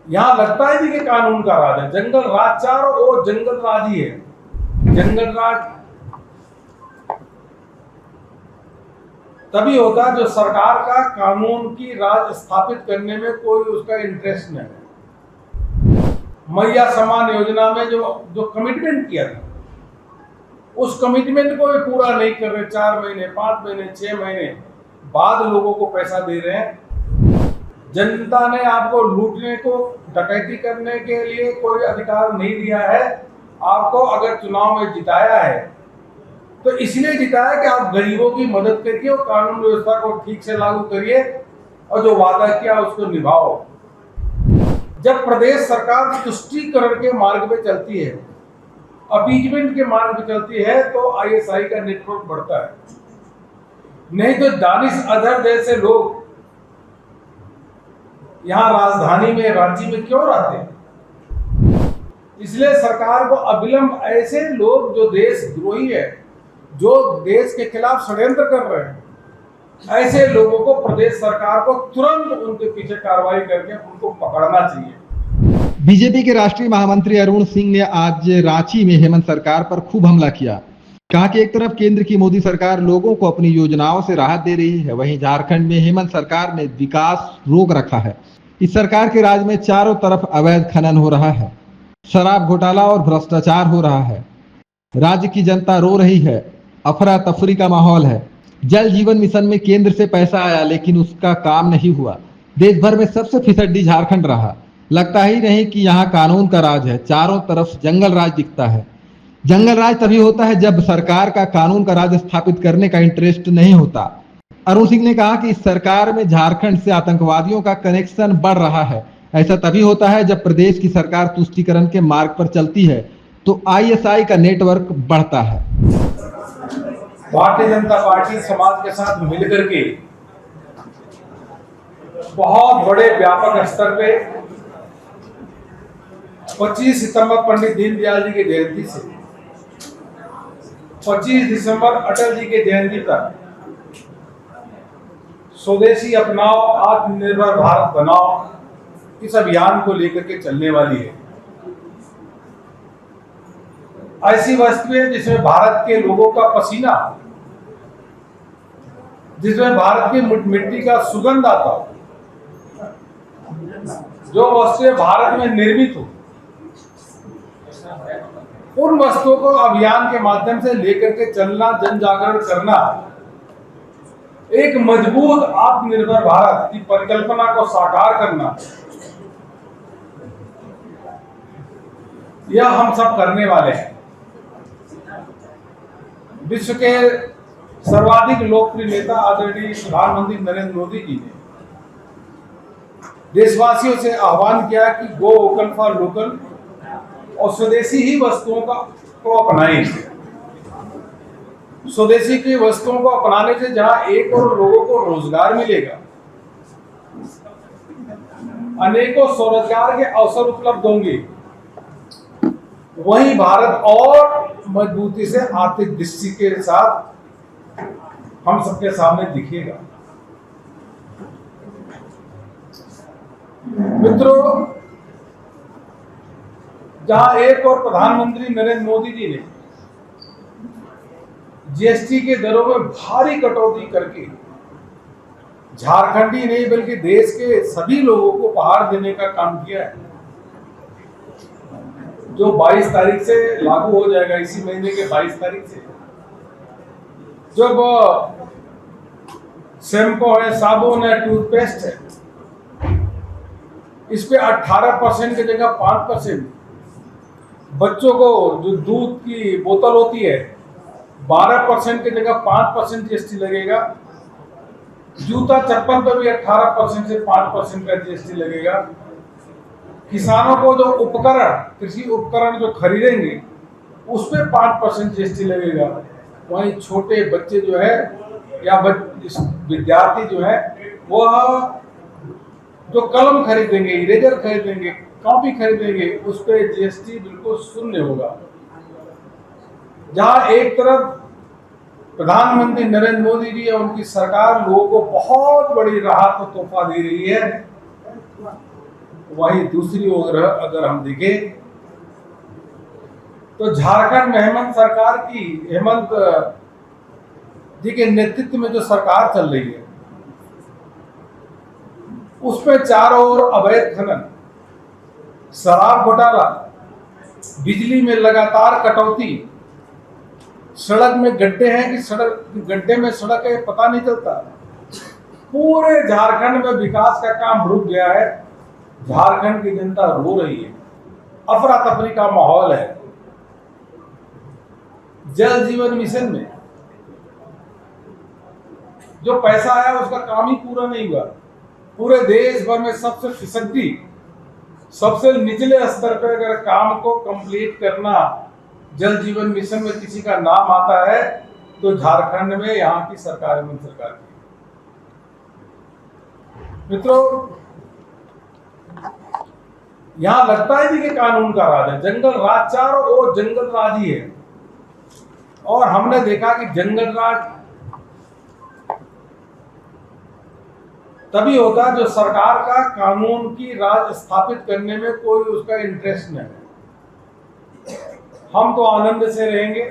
यहाँ लगता है जी कि कानून का राज है, जंगल राज चारों ओर जंगल राज ही है। जंगल राज तभी होता है जो सरकार का कानून की राज स्थापित करने में कोई उसका इंटरेस्ट नहीं है। मैया समान योजना में जो जो कमिटमेंट किया था, उस कमिटमेंट को भी पूरा नहीं कर रहे। 4 महीने 5 महीने 6 महीने बाद लोगों को पैसा दे रहे हैं। जनता ने आपको लूटने को, डकैती करने के लिए कोई अधिकार नहीं दिया है। आपको अगर चुनाव में जिताया है तो इसलिए जिताया कि आप गरीबों की मदद करिए और कानून व्यवस्था को ठीक से लागू करिए और जो वादा किया उसको निभाओ। जब प्रदेश सरकार तुष्टीकरण के मार्ग पे चलती है, अपीजमेंट के मार्ग पे चलती है, तो आईएसआई का नेटवर्क बढ़ता है। नहीं तो दानिश अजहर जैसे लोग यहाँ राजधानी में, रांची में क्यों रहते हैं? इसलिए सरकार को अविलंब ऐसे लोग जो देशद्रोही है, जो देश के खिलाफ षड्यंत्र कर रहे हैं, ऐसे लोगों को प्रदेश सरकार को तुरंत उनके पीछे कार्रवाई करके उनको पकड़ना चाहिए। बीजेपी के राष्ट्रीय महामंत्री अरुण सिंह ने आज रांची में हेमंत सरकार पर खूब हमला किया। कहा कि एक तरफ केंद्र की मोदी सरकार लोगों को अपनी योजनाओं से राहत दे रही है, वहीं झारखंड में हेमंत सरकार ने विकास रोक रखा है। इस सरकार के राज में चारों तरफ अवैध खनन हो रहा है, शराब घोटाला और भ्रष्टाचार हो रहा है। राज्य की जनता रो रही है, अफरा तफरी का माहौल है। जल जीवन मिशन में केंद्र से पैसा आया लेकिन उसका काम नहीं हुआ। देश भर में सबसे फिसड्डी झारखंड रहा। लगता ही नहीं कि यहाँ कानून का राज है, चारों तरफ जंगल राज दिखता है। जंगल राज तभी होता है जब सरकार का कानून का राज स्थापित करने का इंटरेस्ट नहीं होता। अरुण सिंह ने कहा कि इस सरकार में झारखंड से आतंकवादियों का कनेक्शन बढ़ रहा है। ऐसा तभी होता है जब प्रदेश की सरकार तुष्टीकरण के मार्ग पर चलती है तो आईएसआई का नेटवर्क बढ़ता है। भारतीय जनता पार्टी समाज के साथ मिलकर के बहुत बड़े व्यापक स्तर पे 25 सितंबर पंडित दीनदयाल जी की जयंती से 25 दिसंबर अटल जी के जयंती तक स्वदेशी अपनाओ, आत्मनिर्भर भारत बनाओ, इस अभियान को लेकर के चलने वाली है। ऐसी वस्तुएं जिसमें भारत के लोगों का पसीना, जिसमें भारत की मिट्टी का सुगंध आता हो, जो वस्तुएं भारत में निर्मित हो, उन वस्तुओं को अभियान के माध्यम से लेकर के चलना, जन जागरण करना, एक मजबूत आत्मनिर्भर भारत की परिकल्पना को साकार करना, यह हम सब करने वाले हैं। विश्व के सर्वाधिक लोकप्रिय नेता आदरणीय प्रधानमंत्री नरेंद्र मोदी जी ने देशवासियों से आह्वान किया कि गो वोकल फॉर लोकल और स्वदेशी ही वस्तुओं को अपनाएं। स्वदेशी की वस्तुओं को अपनाने से जहां एक और लोगों को रोजगार मिलेगा, अनेकों स्वरोजगार के अवसर उपलब्ध होंगे, वहीं भारत और मजबूती से आर्थिक दृष्टि के साथ हम सबके सामने दिखेगा। मित्रों, जहां एक और प्रधानमंत्री नरेंद्र मोदी जी ने जीएसटी के दरों में भारी कटौती करके झारखंड ही नहीं बल्कि देश के सभी लोगों को उपहार देने का काम किया है, जो 22 तारीख से लागू हो जाएगा। इसी महीने के 22 तारीख से जब शैम्पू है, साबुन है, टूथपेस्ट है, इस पे 18% की जगह 5%, बच्चों को जो दूध की बोतल होती है 12% की जगह 5% जीएसटी लगेगा, जूता चप्पल पर भी 18% से 5% का जीएसटी लगेगा। किसानों को जो उपकरण, कृषि उपकरण जो खरीदेंगे उस पे 5% जीएसटी लगेगा। वहीं छोटे बच्चे जो है या विद्यार्थी जो है वह जो कलम खरीदेंगे, इरेजर खरीदेंगे, कॉपी खरीदेंगे, उस पे जीएसटी बिल्कुल शून्य होगा। जहां एक तरफ प्रधानमंत्री नरेंद्र मोदी जी और उनकी सरकार लोगों को बहुत बड़ी राहत और तोहफा दे रही है, वही दूसरी ओर अगर हम देखें तो झारखंड में हेमंत जी के नेतृत्व में जो सरकार चल रही है उसमें चारों ओर अवैध खनन, शराब घोटाला, बिजली में लगातार कटौती, सड़क में गड्ढे हैं कि गड्ढे में सड़क है पता नहीं चलता। पूरे झारखंड में विकास का काम रुक गया है। झारखंड की जनता रो रही है, अफरा तफरी का माहौल है। जल जीवन मिशन में जो पैसा आया उसका काम ही पूरा नहीं हुआ। पूरे देश भर में सबसे फिसड्डी, सबसे निचले स्तर पर अगर काम को कंप्लीट करना जल जीवन मिशन में किसी का नाम आता है तो झारखंड में यहाँ की सरकार हेमंत सरकार की। मित्रों, यहां लगता है कि कानून का राज है, जंगल राज, चारों ओर जंगल राज ही है। और हमने देखा कि जंगल राज तभी होता है जो सरकार का कानून की राज स्थापित करने में कोई उसका इंटरेस्ट नहीं है। हम तो आनंद से रहेंगे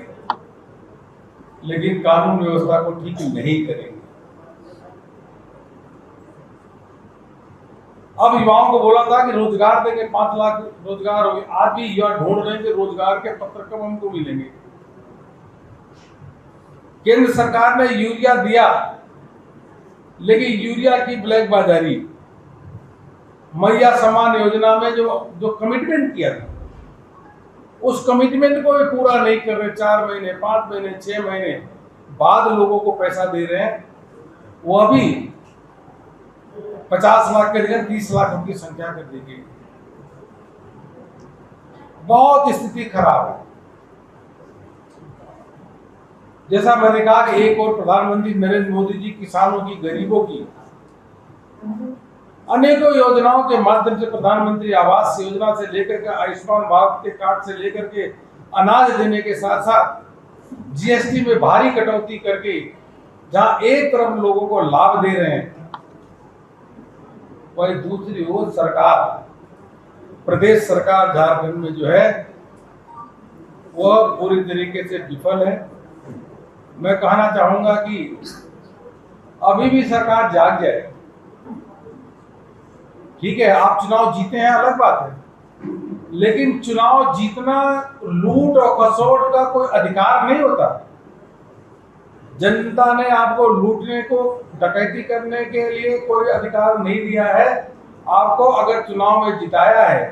लेकिन कानून व्यवस्था को ठीक नहीं करेंगे। अब युवाओं को बोला था कि रोजगार देंगे, 5 लाख रोजगार होंगे। आज भी युवा ढूंढ रहे हैं कि रोजगार के पत्र कब हमको मिलेंगे। केंद्र सरकार ने यूरिया दिया लेकिन यूरिया की ब्लैक बाजारी, मैया समान योजना में जो कमिटमेंट किया था उस कमिटमेंट को भी पूरा नहीं कर रहे। 4 महीने, 5 महीने, 6 महीने बाद लोगों को पैसा दे रहे हैं। वो अभी 50 लाख के जगह 30 लाख उनकी संख्या कर दी गई। बहुत स्थिति खराब है। जैसा मैंने कहा कि एक और प्रधानमंत्री नरेंद्र मोदी जी किसानों की, गरीबों की अनेकों योजनाओं के माध्यम से, प्रधानमंत्री आवास योजना से लेकर के आयुष्मान भारत के कार्ड से लेकर के अनाज देने के साथ साथ जीएसटी में भारी कटौती करके जहां एक तरफ लोगों को लाभ दे रहे हैं, वही दूसरी ओर सरकार, प्रदेश सरकार झारखंड में जो है वह पूरी तरीके से विफल है। मैं कहना चाहूंगा कि अभी भी सरकार जाग जाए। ठीक है, आप चुनाव जीते हैं अलग बात है, लेकिन चुनाव जीतना लूट और खसोट का कोई अधिकार नहीं होता। जनता ने आपको लूटने को, डकैती करने के लिए कोई अधिकार नहीं दिया है। आपको अगर चुनाव में जिताया है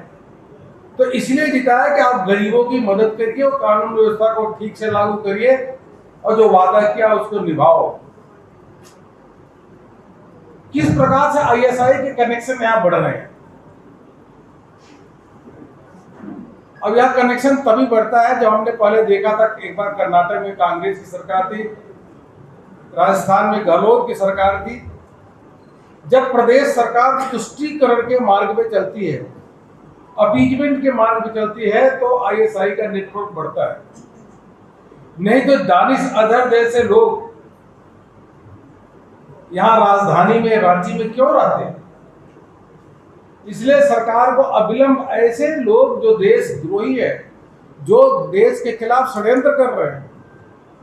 तो इसलिए जिताया कि आप गरीबों की मदद करिए और कानून व्यवस्था को ठीक से लागू करिए और जो वादा किया उसको निभाओ। किस प्रकार से आईएसआई के कनेक्शन यहां बढ़ रहे हैं। अब यह कनेक्शन तभी बढ़ता है जब हमने पहले देखा था, एक बार कर्नाटक में कांग्रेस की सरकार थी, राजस्थान में गहलोत की सरकार थी। जब प्रदेश सरकार तुष्टीकरण के मार्ग पे चलती है, अपीजमेंट के मार्ग पे चलती है, तो आईएसआई का नेटवर्क बढ़ता है। नहीं तो दानिश अजहर जैसे लोग यहां राजधानी में, रांची में क्यों रहते हैं। इसलिए सरकार को अविलंब ऐसे लोग जो देशद्रोही है, जो देश के खिलाफ षड्यंत्र कर रहे हैं,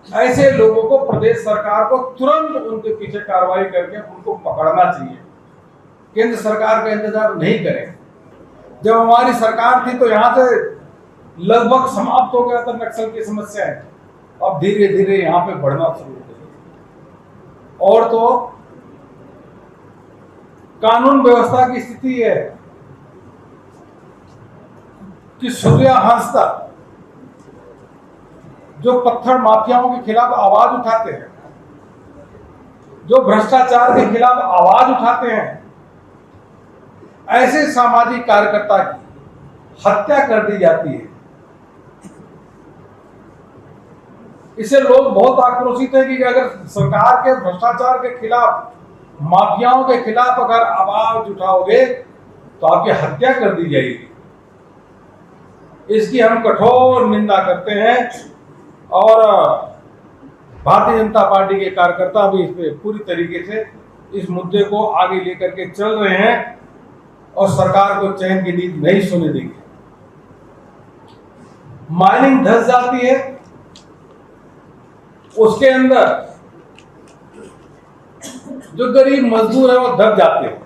ऐसे लोगों को प्रदेश सरकार को तुरंत उनके पीछे कार्रवाई करके उनको पकड़ना चाहिए। केंद्र सरकार का इंतजार नहीं करें। जब हमारी सरकार थी तो यहाँ से लगभग समाप्त हो गया था नक्सल की समस्याएं। अब धीरे धीरे यहाँ पे बढ़ना शुरू हो गई। और तो कानून व्यवस्था की स्थिति है कि सूर्या हंसदा जो पत्थर माफियाओं के खिलाफ आवाज उठाते हैं, जो भ्रष्टाचार के खिलाफ आवाज उठाते हैं, ऐसे सामाजिक कार्यकर्ता की हत्या कर दी जाती है। इससे लोग बहुत आक्रोशित है कि अगर सरकार के भ्रष्टाचार के खिलाफ, माफियाओं के खिलाफ अगर आवाज उठाओगे तो आपकी हत्या कर दी जाएगी। इसकी हम कठोर निंदा करते हैं और भारतीय जनता पार्टी के कार्यकर्ता भी इस पे पूरी तरीके से इस मुद्दे को आगे लेकर के चल रहे हैं। और सरकार को चैन की नींद नहीं सोने देंगे। माइनिंग धस जाती है, उसके अंदर जो गरीब मजदूर है वो दब जाते हैं।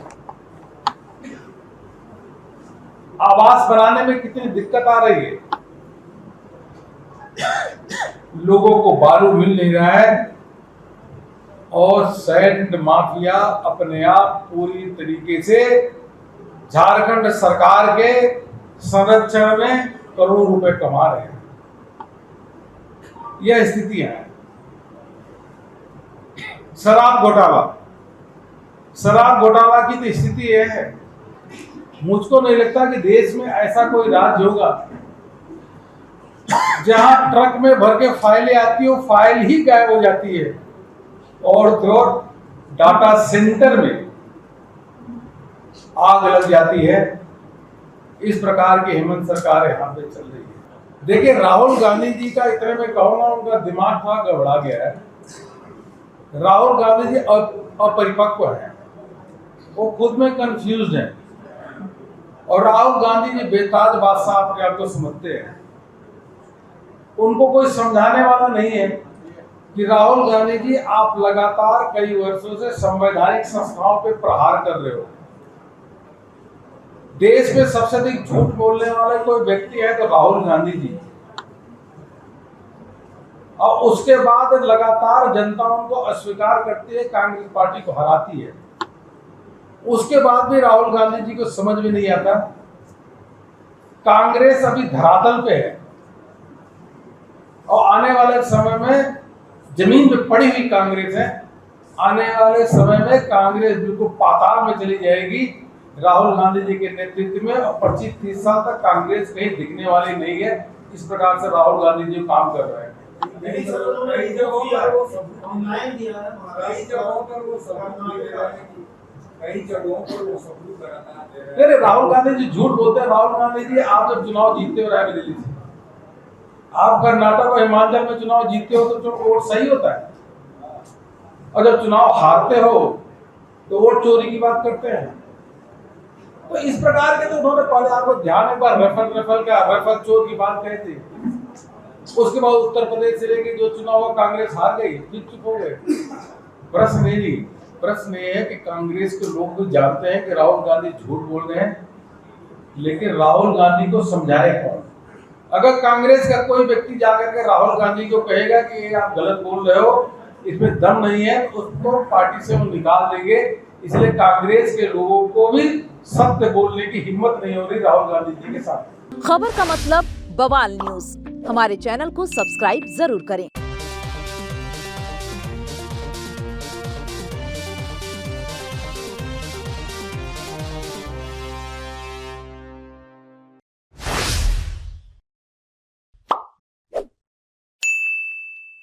आवास बनाने में कितनी दिक्कत आ रही है, लोगों को बालू मिल नहीं रहा है और सैंड माफिया अपने आप पूरी तरीके से झारखंड सरकार के संरक्षण में करोड़ों रुपए कमा रहे हैं। यह स्थितियां हैं। शराब घोटाला की तो स्थिति है। मुझको नहीं लगता कि देश में ऐसा कोई राज्य होगा जहां ट्रक में भर के फाइलें आती हो, फाइल ही गायब हो जाती है और तो डाटा सेंटर में आग लग जाती है। इस प्रकार की हेमंत सरकार यहाँ पे चल रही है। देखिए, राहुल गांधी जी का इतने में कहूंगा उनका दिमाग थोड़ा गड़बड़ा गया है। राहुल गांधी जी अपरिपक्व है, वो खुद में कंफ्यूज है और राहुल गांधी जी बेताज बादशाह अपने आप को समझते हैं। उनको कोई समझाने वाला नहीं है कि राहुल गांधी जी, आप लगातार कई वर्षों से संवैधानिक संस्थाओं पे प्रहार कर रहे हो। देश में सबसे अधिक झूठ बोलने वाले कोई व्यक्ति है तो राहुल गांधी जी, और उसके बाद लगातार जनता उनको अस्वीकार करती है, कांग्रेस पार्टी को हराती है। उसके बाद भी राहुल गांधी जी को समझ में नहीं आता कांग्रेस अभी धरातल पे है और आने वाले समय में जमीन पे पड़ी हुई कांग्रेस है। आने वाले समय में कांग्रेस बिल्कुल पाताल में चली जाएगी राहुल गांधी जी के नेतृत्व में, और 25-30 साल तक कांग्रेस कहीं दिखने वाली नहीं है। इस प्रकार से राहुल गांधी जी काम कर रहे हैं। राहुल गांधी जी झूठ बोलते हैं। राहुल गांधी जी, आप जब चुनाव जीतते हो रायबरेली से, आप कर्नाटक और हिमाचल में चुनाव जीतते हो तो वोट सही होता है, और जब चुनाव हारते हो तो वोट चोरी की बात करते हैं। तो इस प्रकार के तो उन्होंने पहले आपको ध्यान एक बार रफल चोर की बात कही थी। उसके बाद उत्तर प्रदेश से लेके जो चुनाव कांग्रेस हार गई, फिर चुप हो गए। प्रश्न ये है कि कांग्रेस के लोग भी जानते हैं कि राहुल गांधी झूठ बोल रहे हैं, लेकिन राहुल गांधी को समझाए कौन? अगर कांग्रेस का कोई व्यक्ति जाकर के राहुल गांधी को कहेगा कि ये आप गलत बोल रहे हो, इसमें दम नहीं है, उसको पार्टी से वो निकाल देंगे। इसलिए कांग्रेस के लोगों को भी सत्य बोलने की हिम्मत नहीं हो रही राहुल गांधी जी के साथ। खबर का मतलब बवाल न्यूज, हमारे चैनल को सब्सक्राइब जरूर करें।